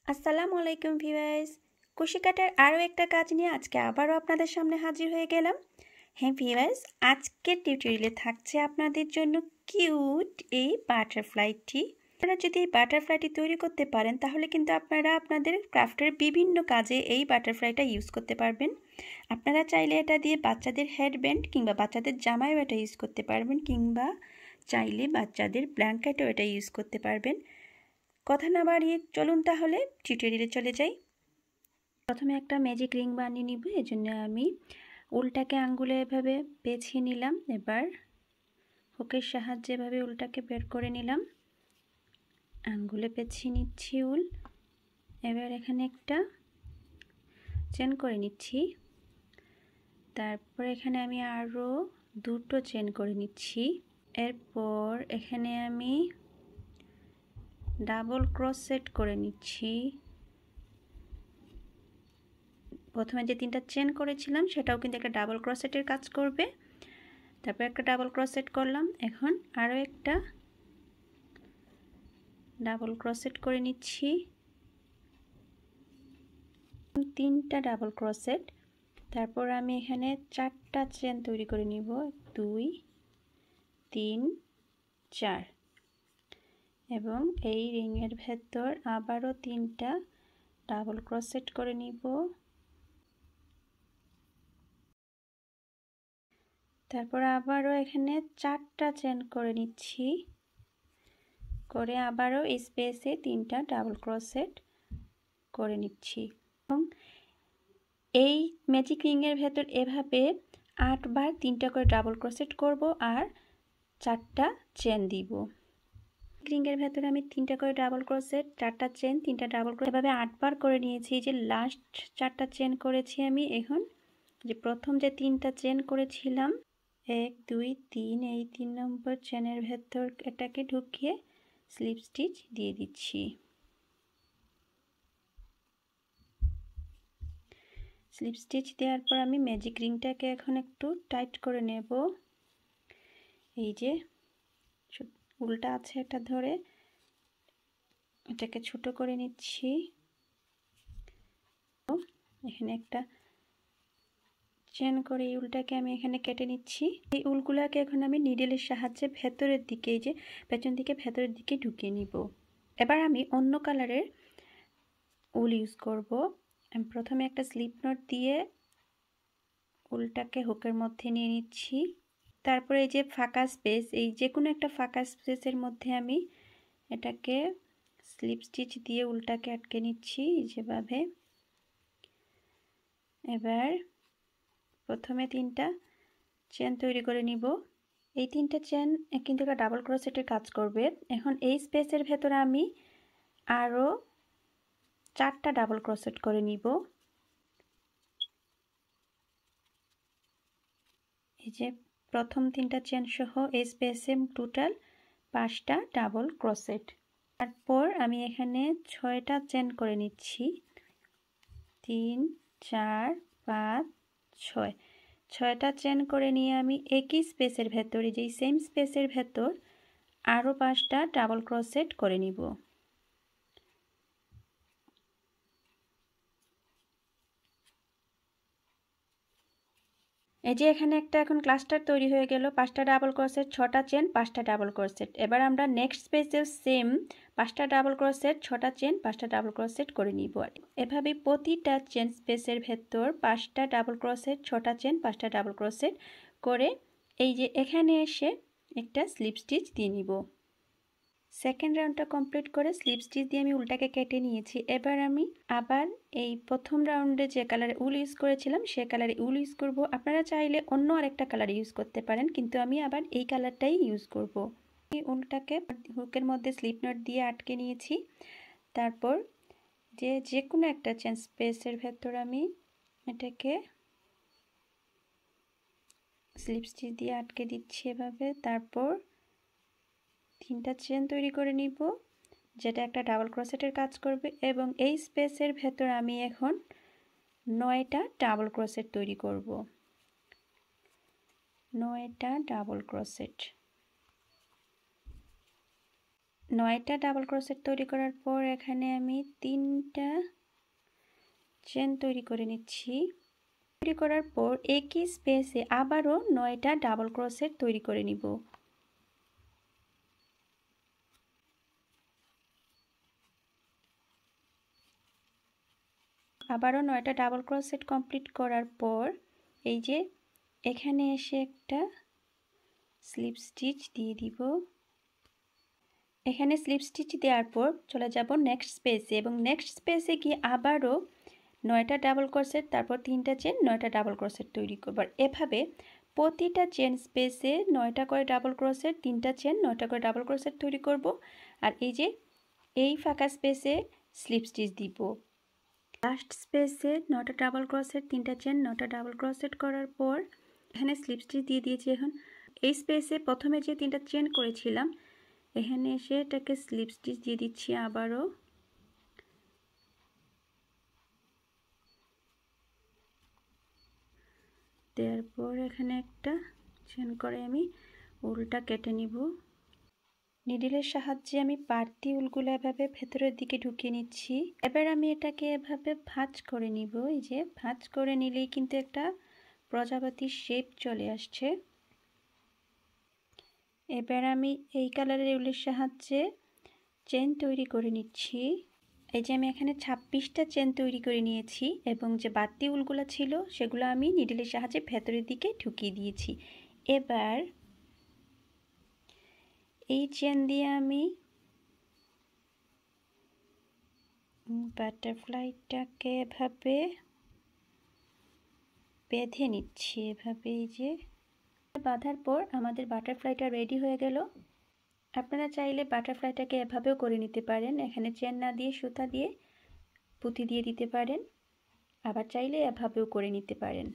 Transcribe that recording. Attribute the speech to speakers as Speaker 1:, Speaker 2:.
Speaker 1: আসসালামু আলাইকুম ভিউয়ার্স, কুশি কাটার আরও একটা কাজ নিয়ে আজকে আবারও আপনাদের সামনে হাজির হয়ে গেলাম। হ্যাঁ ভিউয়ার্স, আজকের টিউটোরিয়ালে থাকছে আপনাদের জন্য কিউট এই বাটারফ্লাইটি। আপনারা যদি এই বাটারফ্লাইটি তৈরি করতে পারেন তাহলে কিন্তু আপনারা আপনাদের ক্রাফটের বিভিন্ন কাজে এই বাটারফ্লাইটা ইউজ করতে পারবেন। আপনারা চাইলে এটা দিয়ে বাচ্চাদের হেডব্যান্ড কিংবা বাচ্চাদের জামায়ও এটা ইউজ করতে পারবেন, কিংবা চাইলে বাচ্চাদের ব্ল্যাঙ্কেটও এটা ইউজ করতে পারবেন। কথা না বাড়িয়ে চলুন তাহলে টিউটোরিয়ালে চলে যাই। প্রথমে একটা ম্যাজিক রিং বানিয়ে নিব। এজন্য আমি উলটাকে আঙ্গুলে এভাবে পেঁচিয়ে নিলাম। এবার হুকের সাহায্যে এভাবে উলটাকে বের করে নিলাম। আঙ্গুলে পেঁচিয়ে নিচ্ছি উল। এবার এখানে একটা চেন করে নিচ্ছি। তারপর এখানে আমি আরও দুটো চেন করে নিচ্ছি। এরপর এখানে আমি ডাবল ক্রসেট করে নিচ্ছি। প্রথমে যে তিনটা চেন করেছিলাম সেটাও কিন্তু একটা ডাবল ক্রসেটের কাজ করবে। তারপর একটা ডাবল ক্রসেট করলাম। এখন আরও একটা ডাবল ক্রসেট করে নিচ্ছি। তিনটা ডাবল ক্রসেট। তারপর আমি এখানে চারটা চেন তৈরি করে নিব। 2 3 4 এবং এই রিংয়ের ভেতর আবারও তিনটা ডাবল ক্রসেট করে নিব। তারপর আবারও এখানে চারটা চেন করে নিচ্ছি, করে আবারও স্পেসে তিনটা ডাবল ক্রসেট করে নিচ্ছি। এবং এই ম্যাজিক রিংয়ের ভেতর এভাবে 8 বার তিনটা করে ডাবল ক্রসেট করব আর চারটা চেন দিব। রিংয়ের ভেতরে আমি তিনটা করে ডাবল ক্রসেট, চারটা চেন, তিনটা ডাবল ক্রসেট এভাবে 8 বার করে নিয়েছি। যে লাস্ট চারটা চেন করেছি আমি। এখন যে প্রথম যে তিনটা চেন করেছিলাম 1 2 3, এই 3 নম্বর চেনের ভেতর এটাকে ঢুকিয়ে স্লিপ স্টিচ দিয়ে দিচ্ছি। স্লিপ স্টিচ দেওয়ার পর আমি ম্যাজিক রিংটাকে এখন একটু টাইট করে নেব। এই যে উল্টা আছে এটা ধরে এটাকে ছোট করে নিচ্ছি। এখানে একটা চেন করে এই উলটাকে আমি এখানে কেটে নিচ্ছি। এই উলগুলাকে এখন আমি নিডেলের সাহায্যে ভেতরের দিকে, এই যে পেছন দিকে ভেতরের দিকে ঢুকিয়ে নিব। এবার আমি অন্য কালারের উল ইউজ করব। আমি প্রথমে একটা স্লিপ নট দিয়ে উলটাকে হুকের মধ্যে নিয়ে নিচ্ছি। তারপরে এই যে ফাঁকা স্পেস, এই যে কোনো একটা ফাঁকা স্পেসের মধ্যে আমি এটাকে স্লিপ স্টিচ দিয়ে উলটাকে আটকে নিচ্ছি যেভাবে। এবার প্রথমে তিনটা চেন তৈরি করে নিব। এই তিনটা চেন কিন্তু একটা ডাবল ক্রোশেটের কাজ করবে। এখন এই স্পেসের ভেতরে আমি আরও চারটা ডাবল ক্রোশেট করে নিব। এই যে প্রথম তিনটা চেন সহ এই স্পেসে টোটাল 5টা ডাবল ক্রোশেট। তারপর আমি এখানে 6টা চেন করে নিচ্ছি। 3 4 5 6, 6টা চেন করে নিয়ে আমি একই স্পেসের ভেতরে, যেই সেম স্পেসের ভেতর আরও 5টা ডাবল ক্রোশেট করে নিব। এই যে এখানে একটা এখন ক্লাস্টার তৈরি হয়ে গেল। 5টা ডাবল ক্রোশেট, 6টা চেন, 5টা ডাবল ক্রোশেট। এবার আমরা নেক্সট স্পেসে সেম 5টা ডাবল ক্রোশেট, 6টা চেন, 5টা ডাবল ক্রোশেট করে নিব। এভাবে প্রতিটা চেন স্পেসের ভেতর 5টা ডাবল ক্রোশেট, 6টা চেন, 5টা ডাবল ক্রোশেট করে এই যে এখানে এসে একটা স্লিপ স্টিচ দিয়ে নিব। সেকেন্ড রাউন্ডটা কমপ্লিট করে স্লিপ স্টিচ দিয়ে আমি উলটাকে কেটে নিয়েছি। এবার আমি আবার এই প্রথম রাউন্ডে যে কালারে উল ইউজ করেছিলাম সে কালারে উল ইউজ করব। আপনারা চাইলে অন্য আরেকটা কালার ইউজ করতে পারেন, কিন্তু আমি আবার এই কালারটাই ইউজ করব। এই উলটাকে হুকের মধ্যে স্লিপ নট দিয়ে আটকে নিয়েছি। তারপর যে কোনো একটা চেন স্পেসের ভেতর আমি এটাকে স্লিপ স্টিচ দিয়ে আটকে দিচ্ছি এভাবে। তারপর তিনটা চেন তৈরি করে নিব যেটা একটা ডাবল ক্রোশেটের কাজ করবে, এবং এই স্পেসের ভেতর আমি এখন 9টা ডাবল ক্রোশেট তৈরি করব। 9টা ডাবল ক্রোশেট। 9টা ডাবল ক্রোশেট তৈরি করার পর এখানে আমি 3টা চেন তৈরি করে নিচ্ছি। তৈরি করার পর একই স্পেসে আবারও 9টা ডাবল ক্রোশেট তৈরি করে নিব। আবারও 9টা ডাবল ক্রোশেট কমপ্লিট করার পর এই যে এখানে এসে একটা স্লিপ স্টিচ দিয়ে দিব। এখানে স্লিপ স্টিচ দেওয়ার পর চলে যাব নেক্সট স্পেসে এবং নেক্সট স্পেসে গিয়ে আবারও 9টা ডাবল ক্রোশেট, তারপর 3টা চেন, 9টা ডাবল ক্রোশেট তৈরি করব। এভাবে প্রতিটা চেন স্পেসে 9টা করে ডাবল ক্রোশেট, 3টা চেন, 9টা করে ডাবল ক্রোশেট তৈরি করব। আর এই যে এই ফাঁকা স্পেসে স্লিপ স্টিচ দিব। লাস্ট স্পেসে 9টা ডাবল ক্রোশেট, 3টা চেন, 9টা ডাবল ক্রোশেট করার পর এখানে স্লিপ স্টিচ দিয়ে দিয়েছি। এখন এই স্পেসে প্রথমে যে 3টা চেন করেছিলাম এখানে এসে এটাকে স্লিপ স্টিচ দিয়ে দিচ্ছি আবারও। দেওয়ার পর এখানে একটা চেন করে আমি উলটা কেটে নিব। নিডলের সাহায্যে আমি বাড়তি উলগুলো এভাবে ভেতরের দিকে ঢুকিয়ে নিচ্ছি। এবার আমি এটাকে এভাবে ভাঁজ করে নিব। এই যে ভাঁজ করে নিলেই কিন্তু একটা প্রজাপতির শেপ চলে আসছে। এবার আমি এই কালারের উলের সাহায্যে চেন তৈরি করে নিচ্ছি। এই যে আমি এখানে 26টা চেন তৈরি করে নিয়েছি এবং যে বাড়তি উলগুলো ছিল সেগুলো আমি নিডলের সাহায্যে ভেতরের দিকে ঢুকিয়ে দিয়েছি। এবার এই চেন দিয়ে আমি বাটারফ্লাইটাকে এভাবে বেঁধে নিচ্ছি। এভাবে এই যে বাঁধার পর আমাদের বাটারফ্লাইটা রেডি হয়ে গেল। আপনারা চাইলে বাটারফ্লাইটাকে এভাবেও করে নিতে পারেন। এখানে চেন না দিয়ে সুতা দিয়ে পুঁতি দিয়ে দিতে পারেন, আবার চাইলে এভাবেও করে নিতে পারেন।